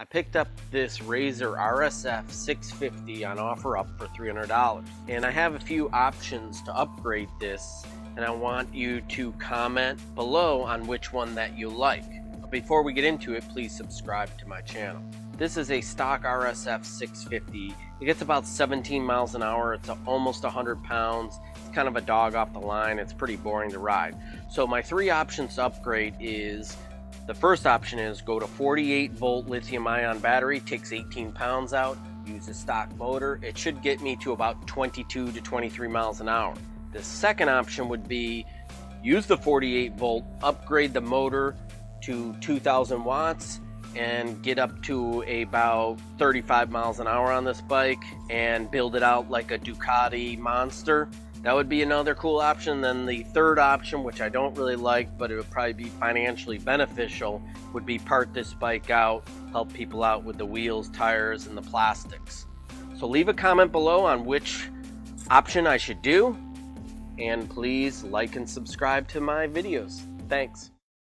I picked up this Razor RSF650 on OfferUp for $300, and I have a few options to upgrade this, and I want you to comment below on which one that you like. But before we get into it, please subscribe to my channel. This is a stock RSF650. It gets about 17 miles an hour. It's almost 100 pounds. It's kind of a dog off the line. It's pretty boring to ride. So my three options to upgrade is, the first option is go to 48 volt lithium ion battery, takes 18 pounds out, use a stock motor. It should get me to about 22 to 23 miles an hour. The second option would be use the 48 volt, upgrade the motor to 2000 watts and get up to about 35 miles an hour on this bike and build it out like a Ducati monster. That would be another cool option. Then the third option, which I don't really like, but it would probably be financially beneficial, would be part this bike out, help people out with the wheels, tires, and the plastics. So leave a comment below on which option I should do, and please like and subscribe to my videos. Thanks.